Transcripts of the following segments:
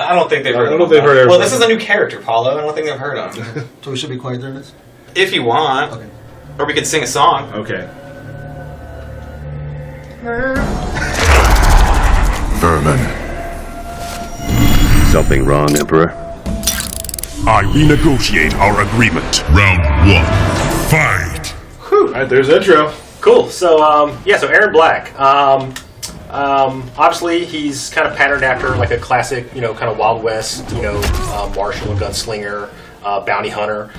I don't think they've heard of him. I don't think they've heard of him. Well, this is a new character, Paulo. I don't think they've heard of him. So we should be quiet during this? If you want. Okay. Or we could sing a song. Okay. Vermin. Something wrong, Emperor? I renegotiate our agreement. Round 1. Fight! Alright, there's the intro. Cool. So, so Erron Black. Obviously, he's kind of patterned after like a classic, kind of Wild West, martial and gunslinger, bounty hunter.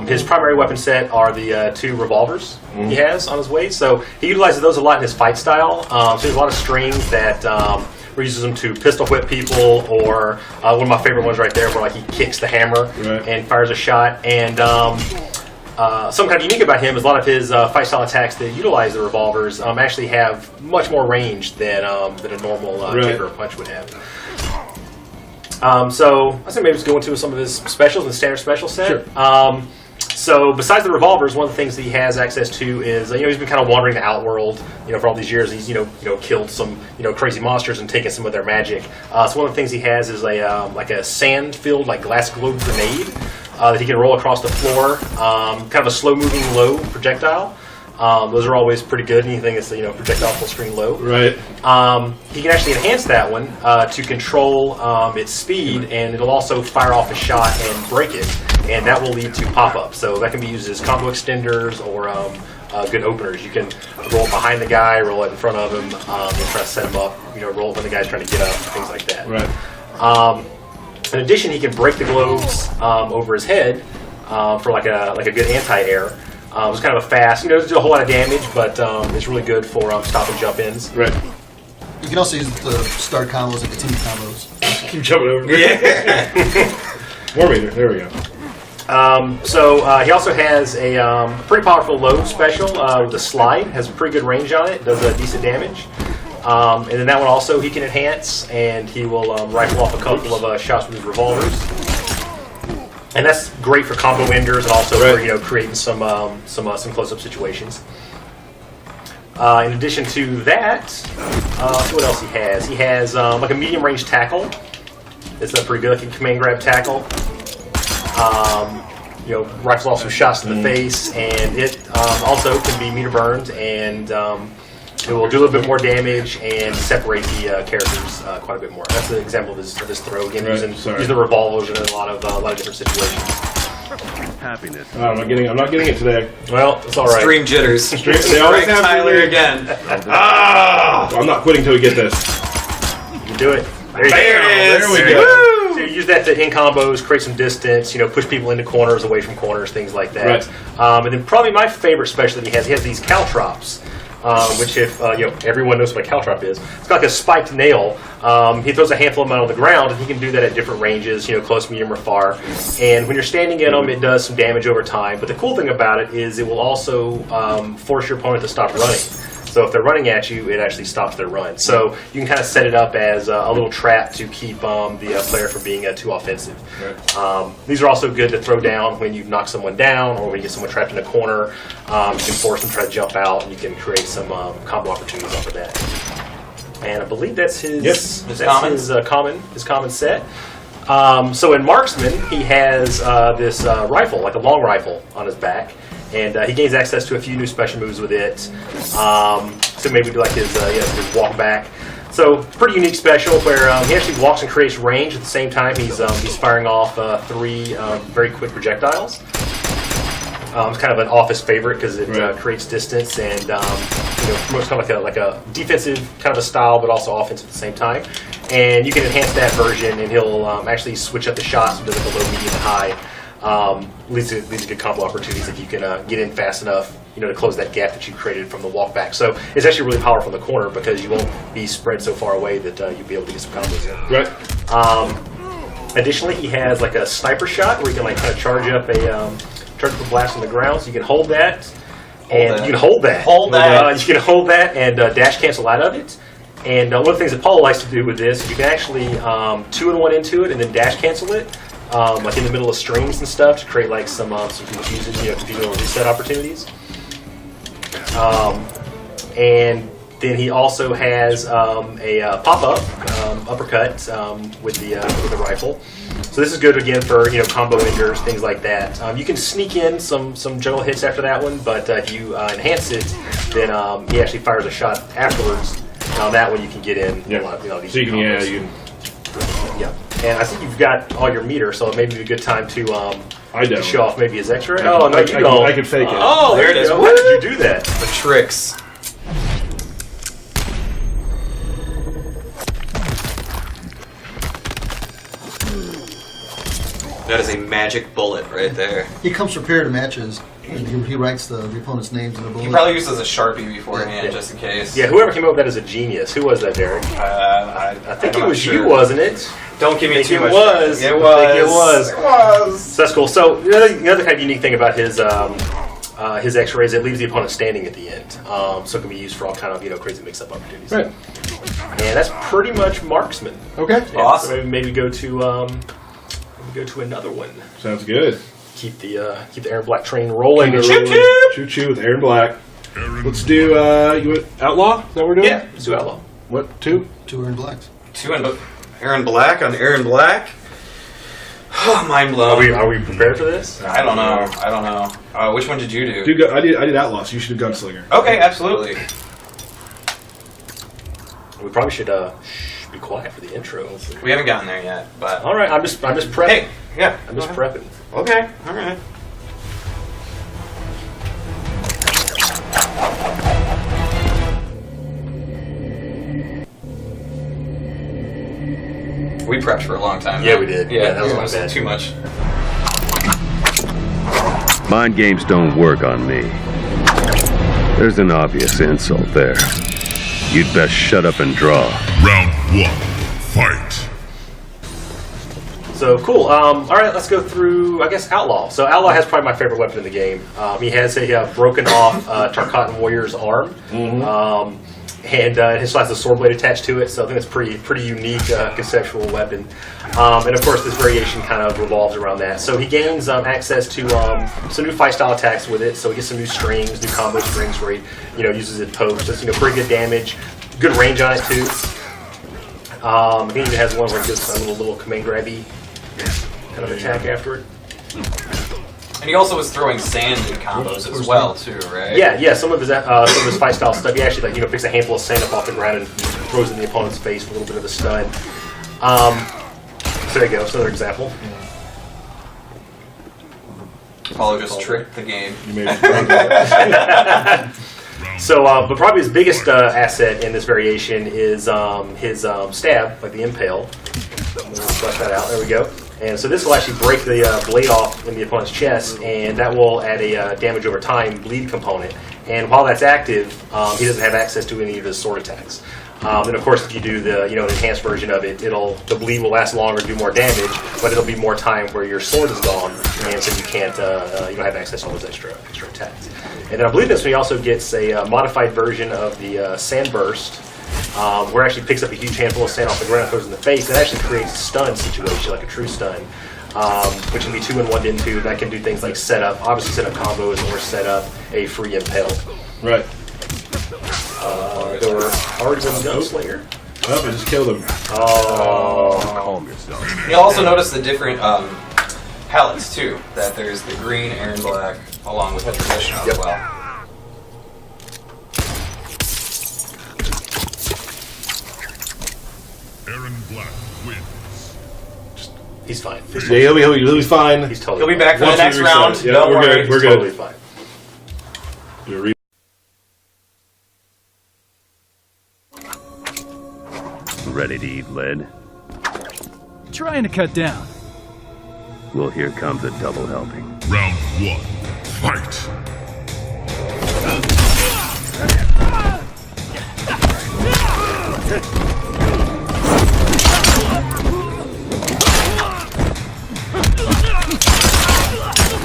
His primary weapon set are the 2 revolvers he has on his waist. So he utilizes those a lot in his fight style. So he has a lot of strings that uses them to pistol whip people, or one of my favorite ones right there, where like he kicks the hammer and fires a shot. And something kind of unique about him is a lot of his fight style attacks that utilize the revolvers actually have much more range than a normal kick or a punch would have. So I think maybe let's go into some of his specials in the standard special set. Sure. So besides the revolvers, one of the things that he has access to is he's been kind of wandering the outworld for all these years. He's killed some crazy monsters and taken some of their magic. So one of the things he has is a sand filled glass globe grenade that he can roll across the floor. Kind of a slow moving low projectile. Those are always pretty good. Anything that's projectile full screen low. Right. He can actually enhance that one to control its speed, and it'll also fire off a shot and break it, and that will lead to pop-ups. So that can be used as combo extenders or good openers. You can roll it behind the guy, roll it in front of him, and try to set him up. Roll it when the guy's trying to get up, things like that. Right. In addition, he can break the globes over his head for like a good anti-air. It's kind of a fast, it doesn't do a whole lot of damage, but it's really good for stop and jump ins. Right. You can also use the start combos and continue combos. Keep jumping over. Yeah. War meter. There we go. So he also has a pretty powerful load special with a slide. Has pretty good range on it. Does decent damage. And then that one also he can enhance, and he will rifle off a couple of shots with his revolvers. And that's great for combo enders and also for creating some close-up situations. In addition to that, what else he has? He has like a medium-range tackle. It's pretty good, like a command grab tackle. Rifles off some shots in the face, and it also can be meter burned, and it will do a little bit more damage and separate the characters quite a bit more. That's an example of his throw. Again, using the revolvers in a lot of different situations. Happiness. Oh, I'm not getting it today. Well, it's all right. Stream jitters. They always have Tyler again. I'm not quitting till we get this. You can do it. There There we go. So you use that to in combos, create some distance, push people into corners, away from corners, things like that. Right. And then probably my favorite special that he has these caltrops. Which, if everyone knows what a caltrop is, it's got like a spiked nail. He throws a handful of them on the ground, and he can do that at different ranges, close, medium, or far. And when you're standing in them, it does some damage over time. But the cool thing about it is it will also force your opponent to stop running. So if they're running at you, it actually stops their run. So you can kind of set it up as a little trap to keep the player from being too offensive. Right. These are also good to throw down when you've knocked someone down or when you get someone trapped in a corner. You can force them to try to jump out, and you can create some combo opportunities off of that. And I believe that's his common set. So in Marksman, he has this rifle, like a long rifle, on his back. And he gains access to a few new special moves with it. So maybe do like his walk back. So it's a pretty unique special where he actually walks and creates range at the same time. He's firing off 3 very quick projectiles. It's kind of an office favorite because it creates distance and promotes kind of like a defensive kind of a style, but also offensive at the same time. And you can enhance that version, and he'll actually switch up the shots to like a low, medium, and high. Leads to good combo opportunities if you can get in fast enough, to close that gap that you created from the walk back. So it's actually really powerful in the corner because you won't be spread so far away that you'll be able to get some combos in. Right. Additionally, he has like a sniper shot where you can like kind of charge up a blast on the ground. So you can hold that, and you can hold that. You can hold that and dash cancel out of it. And one of the things that Paul likes to do with this is you can actually 2-in-1 into it and then dash cancel it. Like in the middle of strings and stuff to create like some confusing reset opportunities. And Then he also has a pop-up uppercut with the rifle. So this is good again for combo enders, things like that. You can sneak in some general hits after that one, but if you enhance it, then he actually fires a shot afterwards. And on that one, you can get in a lot. These So you can, combos. Yeah. And I think you've got all your meter, so it may be a good time to to show off maybe his extra. Oh no, you don't. I can fake it. Oh, there it is. Why What? did you do that? The tricks. That is a magic bullet right there. He comes prepared to matches. And he writes the opponent's names in the bullet. He probably used as a Sharpie beforehand, Yeah. just in case. Yeah, whoever came up with that is a genius. Who was that, Derek? I think I'm it not was sure. you, wasn't it? Don't give me I think too much. it was. It I was. think it was. It was. So that's cool. So the other kind of unique thing about his X-ray is it leaves the opponent standing at the end. So it can be used for all kind of crazy mix-up opportunities. Right. And that's pretty much Marksman. Okay. Yeah, Awesome. So maybe go to another one. Sounds good. Keep the Erron Black train rolling. Choo choo with Erron Black. Let's do you want Outlaw? Is that what we're doing? Yeah, let's do Outlaw. What, 2? 2 Erron Blacks. 2 and Erron Black on Erron Black. Oh, mind blown. Are we prepared for this? I don't know. Which one did you do? I did Outlaw, so you should do Gunslinger. Okay, absolutely. We probably should be quiet for the intro. We haven't gotten there yet, but All right, I'm just prepping. hey, yeah, I'm just prepping. Okay, all right. We prepped for a long time. Yeah, though. we did. Yeah, Yeah, that was it my bad. too much. Mind games don't work on me. There's an obvious insult there. You'd best shut up and draw. Round 1. Fight. So cool. All right, let's go through, I guess, Outlaw. So Outlaw has probably my favorite weapon in the game. He has a broken off Tarkatan warrior's arm, and it still has a sword blade attached to it. So I think it's pretty unique conceptual weapon. And of course, this variation kind of revolves around that. So he gains access to some new fight style attacks with it. So he gets some new strings, new combo strings where he uses it post. Does pretty good damage, good range on it too. He even has one where he does a little command grabby kind of attack after it. And he also was throwing sand in combos as well, too, right? Yeah. Some of his fight style stuff, he actually picks a handful of sand up off the ground and throws it in the opponent's face for a little bit of a stun. So there you go. That's another example. Apollo just tricked the game. You made it. So, but probably his biggest asset in this variation is his stab, like the impale. Let's flush that out. There we go. And so this will actually break the blade off in the opponent's chest, and that will add a damage over time bleed component. And while that's active, he doesn't have access to any of his sword attacks. And of course, if you do the enhanced version of it, the bleed will last longer, do more damage, but it'll be more time where your sword is gone, and so you can't you don't have access to all those extra attacks. And then I believe this one he also gets a modified version of the sand burst, where it actually picks up a huge handful of sand off the ground and throws it in the face. It actually creates a stun situation, like a true stun, which can be 2 and 1 into. That can do things like set up combos, or set up a free impale. Right. There were already been Gunslinger. Oh, I just killed him. Oh. Calm yourself. You'll also notice the different palettes, too. That there's the green Erron Black, along with the traditional as well. Erron Black wins. He's fine. Yeah, he'll be fine. He's totally He'll be back for the Once we next reset, round. yeah, Don't we're worry. good, we're totally fine. Do a re- Ready to eat lead? Trying to cut down. Well, here comes a double helping. Round 1. Fight.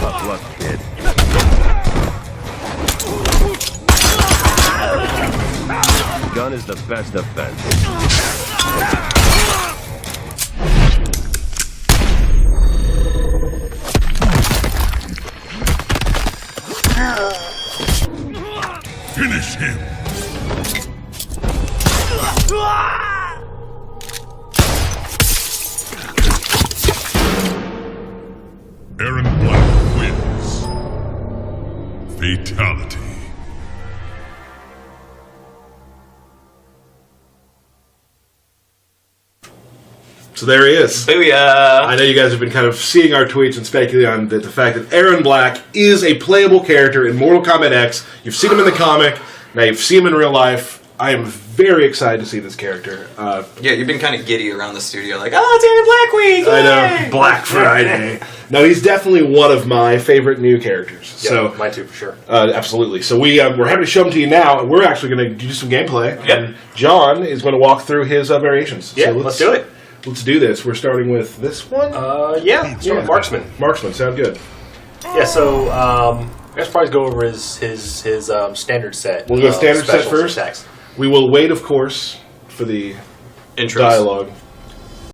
Tough luck, kid. Gun is the best defense. Finish him. Erron Black wins. Fatality. So there he is. Booyah! I know you guys have been kind of seeing our tweets and speculating on the fact that Erron Black is a playable character in Mortal Kombat X. You've seen him in the comic. Now you've seen him in real life. I am very excited to see this character. Yeah, you've been kind of giddy around the studio, like, oh, it's Erron Black Week! I Yay!" know. Black Friday. No, he's definitely one of my favorite new characters. Yeah, So mine too, for sure. absolutely. So we're happy to show him to you now. We're actually going to do some gameplay. Yep. And John is going to walk through his variations. Yeah, So let's do it. Let's do this. We're starting with this one. Yeah, start with Marksman. Marksman, sound good. Yeah, so let's probably go over his standard set. We'll go standard set specials first. and attacks. We will wait, of course, for the Intros. dialogue.